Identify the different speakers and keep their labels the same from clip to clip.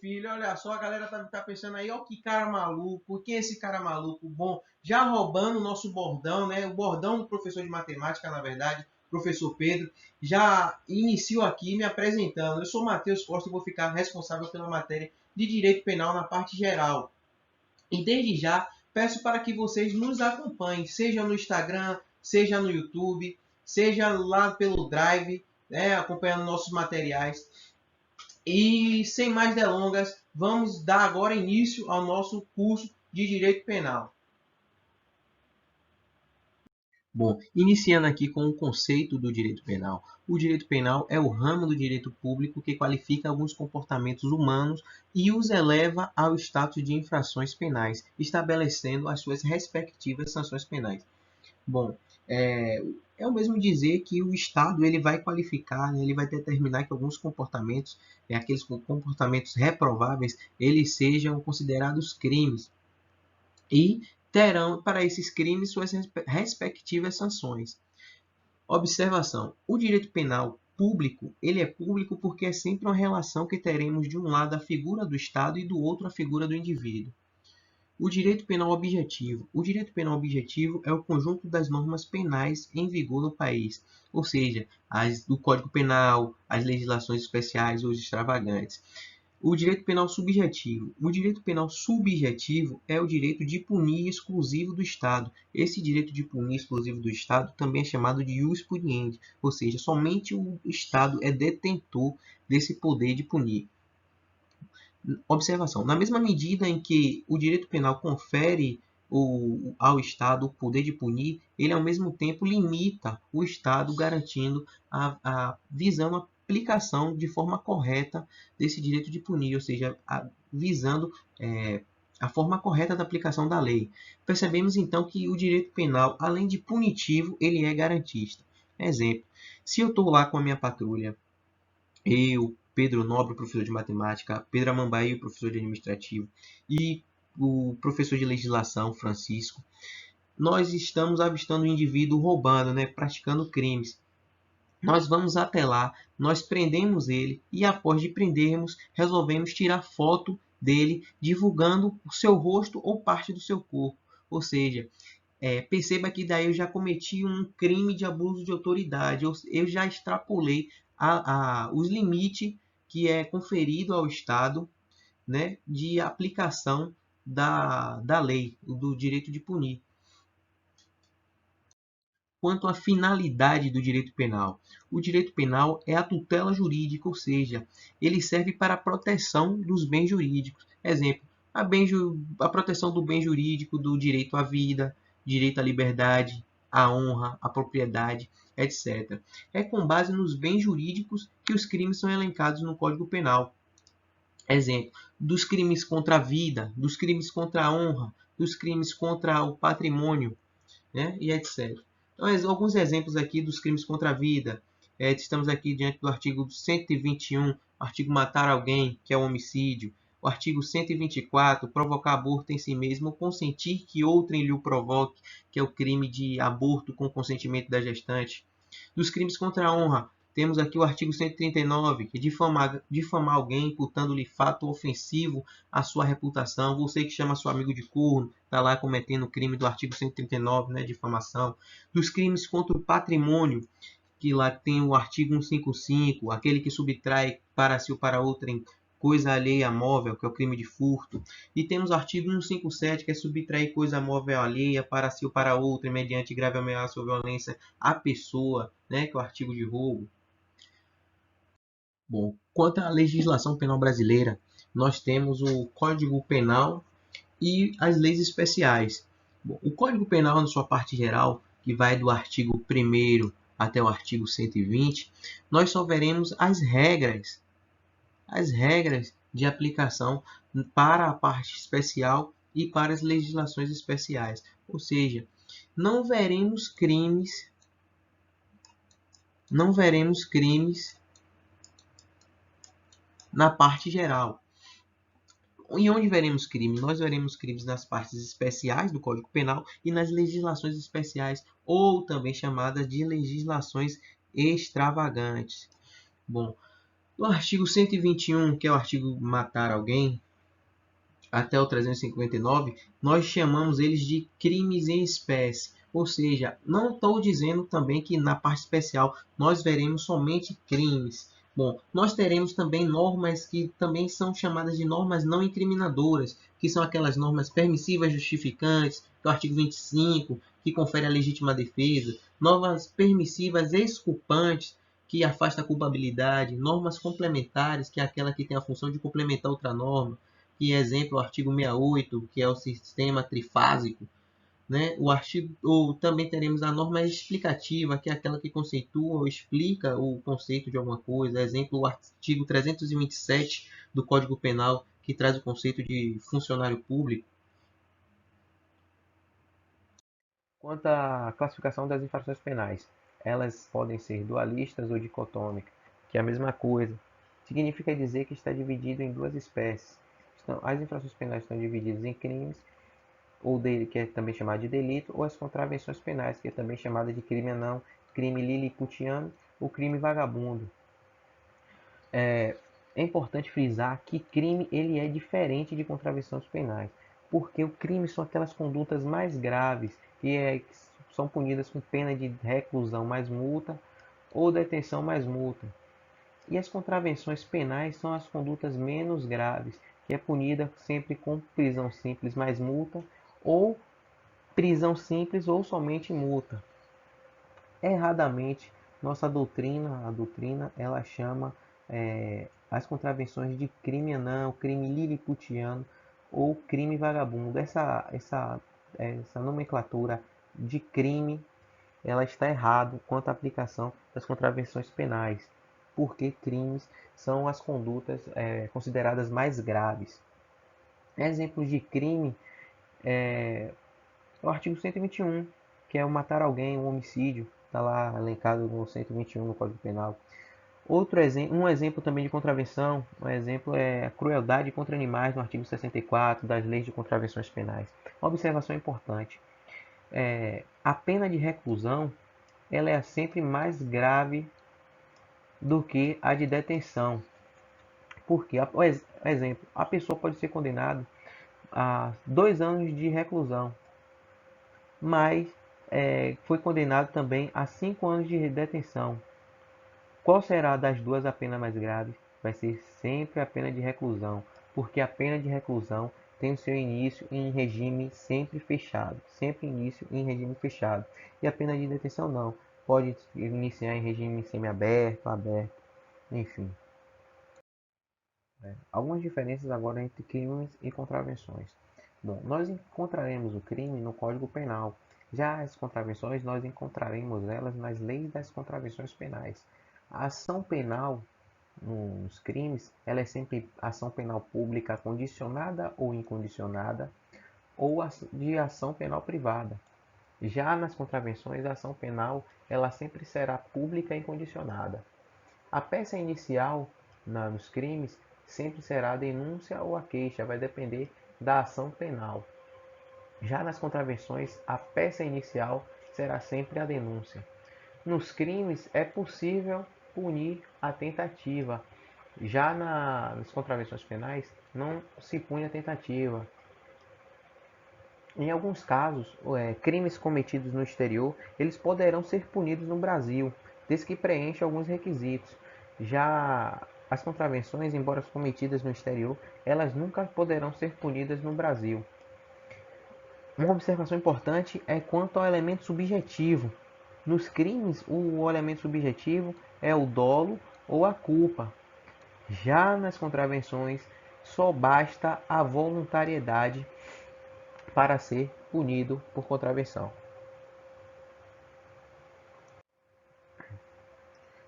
Speaker 1: filho, olha só, a galera tá pensando aí, ó, que cara maluco, quem é esse cara maluco? Bom, já roubando o nosso bordão, né? O bordão do professor de matemática, na verdade, professor Pedro, já inicio aqui me apresentando. Eu sou Matheus Costa e vou ficar responsável pela matéria de Direito Penal na parte geral. E desde já, peço para que vocês nos acompanhem, seja no Instagram, seja no YouTube, seja lá pelo Drive, né, acompanhando nossos materiais. E sem mais delongas, vamos dar agora início ao nosso curso de Direito Penal. Bom, iniciando aqui com o conceito do direito penal. O direito penal é o ramo do direito público que qualifica alguns comportamentos humanos e os eleva ao status de infrações penais, estabelecendo as suas respectivas sanções penais. Bom, é o mesmo dizer que o Estado ele vai qualificar, né, ele vai determinar que alguns comportamentos, aqueles comportamentos reprováveis, eles sejam considerados crimes e terão para esses crimes suas respectivas sanções. Observação: o direito penal público, ele é público porque é sempre uma relação que teremos de um lado a figura do Estado e do outro a figura do indivíduo. O direito penal objetivo. O direito penal objetivo é o conjunto das normas penais em vigor no país, ou seja, as do Código Penal, as legislações especiais ou extravagantes. O direito penal subjetivo. O direito penal subjetivo é o direito de punir exclusivo do Estado. Esse direito de punir exclusivo do Estado também é chamado de ius puniendi, ou seja, somente o Estado é detentor desse poder de punir. Observação: na mesma medida em que o direito penal confere ao Estado o poder de punir, ele ao mesmo tempo limita o Estado, garantindo visando a aplicação de forma correta desse direito de punir, ou seja, visando a forma correta da aplicação da lei. Percebemos então que o direito penal, além de punitivo, ele é garantista. Exemplo: se eu estou lá com a minha patrulha, eu, Pedro Nobre, professor de matemática, Pedro Amambaí, professor de administrativo, e o professor de legislação, Francisco, nós estamos avistando um indivíduo roubando, né, praticando crimes. Nós vamos até lá, nós prendemos ele e após de prendermos, resolvemos tirar foto dele, divulgando o seu rosto ou parte do seu corpo. Ou seja, perceba que daí eu já cometi um crime de abuso de autoridade, eu já extrapolei os limites que é conferido ao Estado, né, de aplicação da lei, do direito de punir. Quanto à finalidade do direito penal. O direito penal é a tutela jurídica, ou seja, ele serve para a proteção dos bens jurídicos. Exemplo: a proteção do bem jurídico, do direito à vida, direito à liberdade, à honra, à propriedade, etc. É com base nos bens jurídicos que os crimes são elencados no Código Penal. Exemplo: dos crimes contra a vida, dos crimes contra a honra, dos crimes contra o patrimônio, né, e etc. Então, alguns exemplos aqui dos crimes contra a vida. Estamos aqui diante do artigo 121, artigo matar alguém, que é o homicídio. O artigo 124, provocar aborto em si mesmo, ou consentir que outrem lhe o provoque, que é o crime de aborto com consentimento da gestante. Dos crimes contra a honra, temos aqui o artigo 139, que difamar alguém, imputando-lhe fato ofensivo à sua reputação. Você que chama seu amigo de corno, está lá cometendo o crime do artigo 139, né, difamação. Dos crimes contra o patrimônio, que lá tem o artigo 155, aquele que subtrai para si ou para outrem coisa alheia móvel, que é o crime de furto. E temos o artigo 157, que é subtrair coisa móvel alheia para si ou para outrem, mediante grave ameaça ou violência à pessoa, né, que é o artigo de roubo. Bom, quanto à legislação penal brasileira, nós temos o Código Penal e as leis especiais. Bom, o Código Penal, na sua parte geral, que vai do artigo 1º até o artigo 120, nós só veremos as regras de aplicação para a parte especial e para as legislações especiais. Ou seja, não veremos crimes na parte geral. E onde veremos crime? Nós veremos crimes nas partes especiais do Código Penal e nas legislações especiais, ou também chamadas de legislações extravagantes. Bom, Do artigo 121, que é o artigo matar alguém, até o 359, nós chamamos eles de crimes em espécie. Ou seja, não estou dizendo também que na parte especial nós veremos somente crimes. Bom, nós teremos também normas que também são chamadas de normas não incriminadoras, que são aquelas normas permissivas justificantes, que é o artigo 25, que confere a legítima defesa, normas permissivas exculpantes, que afasta a culpabilidade, normas complementares, que é aquela que tem a função de complementar outra norma, que é exemplo o artigo 68, que é o sistema trifásico, né? O artigo, ou também teremos a norma explicativa, que é aquela que conceitua ou explica o conceito de alguma coisa. Exemplo, o artigo 327 do Código Penal, que traz o conceito de funcionário público.
Speaker 2: Quanto à classificação das infrações penais, elas podem ser dualistas ou dicotômicas, que é a mesma coisa. Significa dizer que está dividido em duas espécies. Então, as infrações penais estão divididas em crimes, ou dele, que é também chamado de delito, ou as contravenções penais, que é também chamada de crime anão, crime liliputiano ou crime vagabundo. É importante frisar que crime ele é diferente de contravenções penais, porque o crime são aquelas condutas mais graves que são punidas com pena de reclusão mais multa ou detenção mais multa. E as contravenções penais são as condutas menos graves, que é punida sempre com prisão simples mais multa ou prisão simples ou somente multa. Erradamente, nossa doutrina, a doutrina, ela chama as contravenções de crime anão, crime liliputiano ou crime vagabundo. Essa nomenclatura de crime, ela está errada quanto à aplicação das contravenções penais, porque crimes são as condutas consideradas mais graves. Exemplos de crime é o artigo 121, que é o matar alguém, um homicídio, está lá elencado no 121 no Código Penal. Um exemplo também de contravenção, um exemplo é a crueldade contra animais no artigo 64 das leis de contravenções penais. Uma observação importante: a pena de reclusão ela é sempre mais grave do que a de detenção. Porque, exemplo, a pessoa pode ser condenada a 2 anos de reclusão, mas foi condenado também a 5 anos de detenção. Qual será das duas a pena mais grave? Vai ser sempre a pena de reclusão, porque a pena de reclusão tem o seu início em regime sempre fechado, sempre início em regime fechado. E a pena de detenção não, pode iniciar em regime semiaberto, aberto, enfim. Algumas diferenças agora entre crimes e contravenções. Bom, nós encontraremos o crime no Código Penal. Já as contravenções, nós encontraremos elas nas leis das contravenções penais. A ação penal nos crimes, ela é sempre ação penal pública condicionada ou incondicionada, ou de ação penal privada. Já nas contravenções, a ação penal, ela sempre será pública e incondicionada. A peça inicial nos crimes sempre será a denúncia ou a queixa, vai depender da ação penal. Já nas contravenções, a peça inicial será sempre a denúncia. Nos crimes é possível punir a tentativa. Já nas contravenções penais não se pune a tentativa. Em alguns casos, crimes cometidos no exterior, eles poderão ser punidos no Brasil, desde que preencha alguns requisitos. Já as contravenções, embora cometidas no exterior, elas nunca poderão ser punidas no Brasil. Uma observação importante é quanto ao elemento subjetivo. Nos crimes, o elemento subjetivo é o dolo ou a culpa. Já nas contravenções, só basta a voluntariedade para ser punido por contravenção.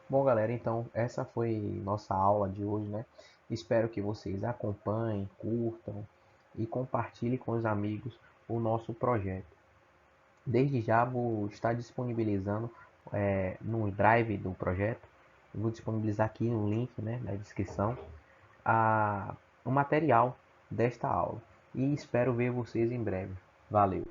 Speaker 2: Bom, galera, então essa foi nossa aula de hoje, né? Espero que vocês acompanhem, curtam e compartilhem com os amigos o nosso projeto. Desde já vou estar disponibilizando no drive do projeto, vou disponibilizar aqui no link, né, na descrição, o material desta aula. E espero ver vocês em breve. Valeu!